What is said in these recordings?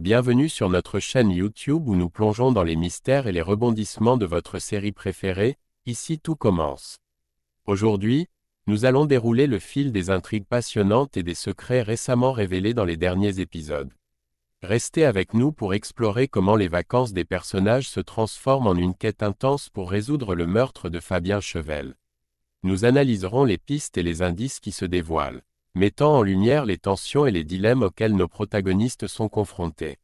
Bienvenue sur notre chaîne YouTube où nous plongeons dans les mystères et les rebondissements de votre série préférée, Ici tout commence. Aujourd'hui, nous allons dérouler le fil des intrigues passionnantes et des secrets récemment révélés dans les derniers épisodes. Restez avec nous pour explorer comment les vacances des personnages se transforment en une quête intense pour résoudre le meurtre de Fabien Chevel. Nous analyserons les pistes et les indices qui se dévoilent, mettant en lumière les tensions et les dilemmes auxquels nos protagonistes sont confrontés.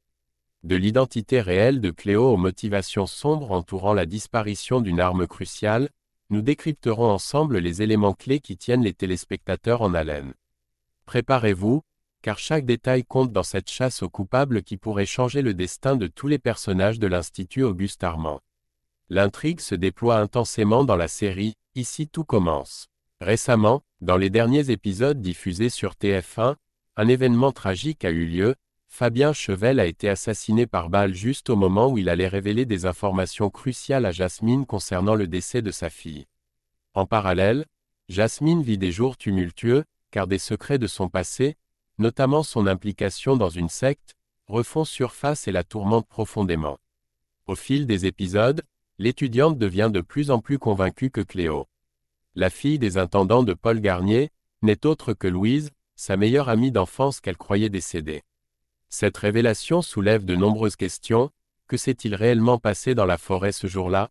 De l'identité réelle de Cléo aux motivations sombres entourant la disparition d'une arme cruciale, nous décrypterons ensemble les éléments clés qui tiennent les téléspectateurs en haleine. Préparez-vous, car chaque détail compte dans cette chasse aux coupables qui pourrait changer le destin de tous les personnages de l'Institut Auguste Armand. L'intrigue se déploie intensément dans la série « Ici tout commence ». Récemment, dans les derniers épisodes diffusés sur TF1, un événement tragique a eu lieu. Fabien Chevel a été assassiné par balle juste au moment où il allait révéler des informations cruciales à Jasmine concernant le décès de sa fille. En parallèle, Jasmine vit des jours tumultueux, car des secrets de son passé, notamment son implication dans une secte, refont surface et la tourmentent profondément. Au fil des épisodes, l'étudiante devient de plus en plus convaincue que Cléo, la fille des intendants de Paul Garnier, n'est autre que Louise, sa meilleure amie d'enfance qu'elle croyait décédée. Cette révélation soulève de nombreuses questions. Que s'est-il réellement passé dans la forêt ce jour-là?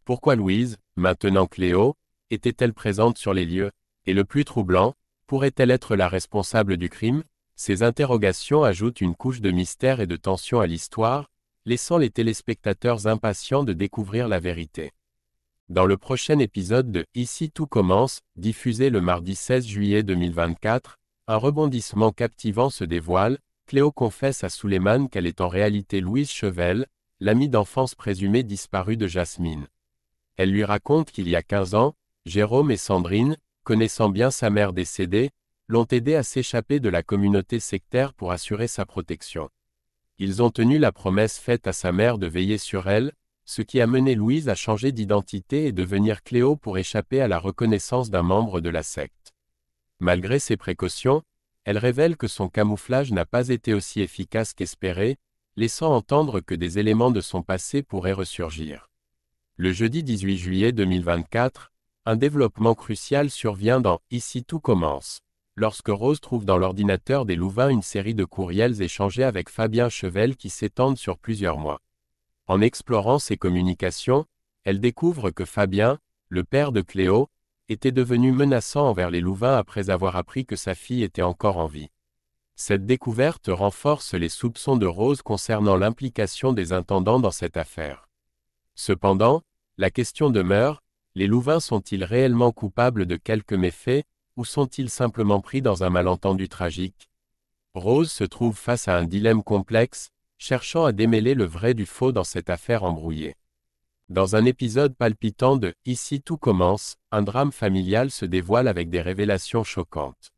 Pourquoi Louise, maintenant Cléo, était-elle présente sur les lieux? Et le plus troublant, pourrait-elle être la responsable du crime? Ces interrogations ajoutent une couche de mystère et de tension à l'histoire, laissant les téléspectateurs impatients de découvrir la vérité. Dans le prochain épisode de Ici tout commence, diffusé le mardi 16 juillet 2024, un rebondissement captivant se dévoile. Cléo confesse à Suleiman qu'elle est en réalité Louise Chevel, l'amie d'enfance présumée disparue de Jasmine. Elle lui raconte qu'il y a 15 ans, Jérôme et Sandrine, connaissant bien sa mère décédée, l'ont aidée à s'échapper de la communauté sectaire pour assurer sa protection. Ils ont tenu la promesse faite à sa mère de veiller sur elle, ce qui a mené Louise à changer d'identité et devenir Cléo pour échapper à la reconnaissance d'un membre de la secte. Malgré ces précautions, elle révèle que son camouflage n'a pas été aussi efficace qu'espéré, laissant entendre que des éléments de son passé pourraient ressurgir. Le jeudi 18 juillet 2024, un développement crucial survient dans « Ici tout commence », lorsque Rose trouve dans l'ordinateur des Louvain une série de courriels échangés avec Fabien Chevel qui s'étendent sur plusieurs mois. En explorant ces communications, elle découvre que Fabien, le père de Cléo, était devenu menaçant envers les Louvain après avoir appris que sa fille était encore en vie. Cette découverte renforce les soupçons de Rose concernant l'implication des intendants dans cette affaire. Cependant, la question demeure, les Louvain sont-ils réellement coupables de quelques méfaits, ou sont-ils simplement pris dans un malentendu tragique? Rose se trouve face à un dilemme complexe, cherchant à démêler le vrai du faux dans cette affaire embrouillée. Dans un épisode palpitant de « Ici tout commence », un drame familial se dévoile avec des révélations choquantes.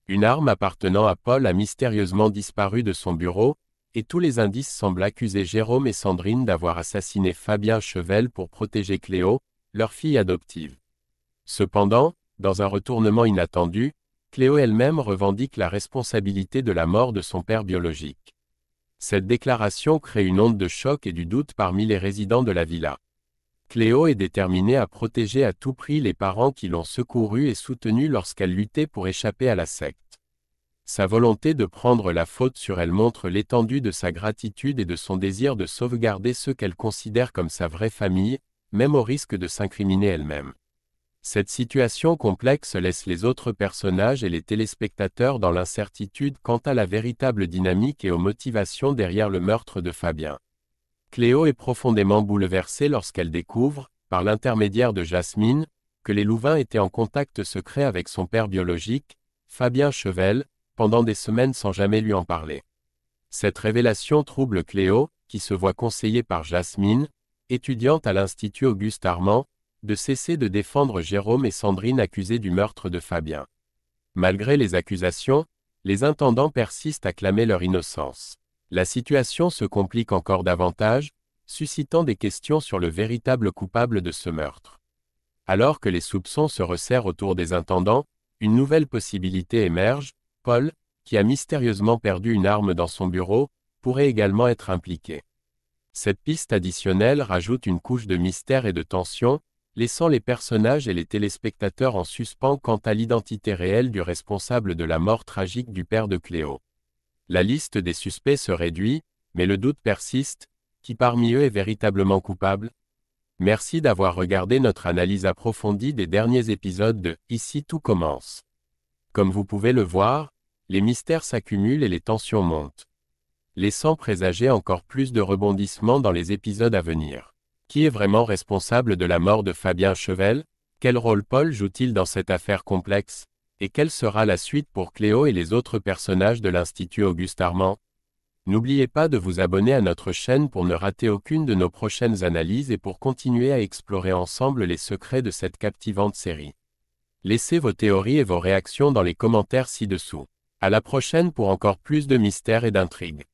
Une arme appartenant à Paul a mystérieusement disparu de son bureau, et tous les indices semblent accuser Jérôme et Sandrine d'avoir assassiné Fabien Chevel pour protéger Cléo, leur fille adoptive. Cependant, dans un retournement inattendu, Cléo elle-même revendique la responsabilité de la mort de son père biologique. Cette déclaration crée une onde de choc et du doute parmi les résidents de la villa. Cléo est déterminée à protéger à tout prix les parents qui l'ont secourue et soutenue lorsqu'elle luttait pour échapper à la secte. Sa volonté de prendre la faute sur elle montre l'étendue de sa gratitude et de son désir de sauvegarder ceux qu'elle considère comme sa vraie famille, même au risque de s'incriminer elle-même. Cette situation complexe laisse les autres personnages et les téléspectateurs dans l'incertitude quant à la véritable dynamique et aux motivations derrière le meurtre de Fabien. Cléo est profondément bouleversée lorsqu'elle découvre, par l'intermédiaire de Jasmine, que les Louvain étaient en contact secret avec son père biologique, Fabien Chevel, pendant des semaines sans jamais lui en parler. Cette révélation trouble Cléo, qui se voit conseillée par Jasmine, étudiante à l'Institut Auguste Armand, de cesser de défendre Jérôme et Sandrine accusés du meurtre de Fabien. Malgré les accusations, les intendants persistent à clamer leur innocence. La situation se complique encore davantage, suscitant des questions sur le véritable coupable de ce meurtre. Alors que les soupçons se resserrent autour des intendants, une nouvelle possibilité émerge. Paul, qui a mystérieusement perdu une arme dans son bureau, pourrait également être impliqué. Cette piste additionnelle rajoute une couche de mystère et de tension, laissant les personnages et les téléspectateurs en suspens quant à l'identité réelle du responsable de la mort tragique du père de Cléo. La liste des suspects se réduit, mais le doute persiste, qui parmi eux est véritablement coupable? Merci d'avoir regardé notre analyse approfondie des derniers épisodes de « Ici tout commence ». Comme vous pouvez le voir, les mystères s'accumulent et les tensions montent, laissant présager encore plus de rebondissements dans les épisodes à venir. Qui est vraiment responsable de la mort de Fabien Chevel? Quel rôle Paul joue-t-il dans cette affaire complexe? Et quelle sera la suite pour Cléo et les autres personnages de l'Institut Auguste Armand? N'oubliez pas de vous abonner à notre chaîne pour ne rater aucune de nos prochaines analyses et pour continuer à explorer ensemble les secrets de cette captivante série. Laissez vos théories et vos réactions dans les commentaires ci-dessous. À la prochaine pour encore plus de mystères et d'intrigues.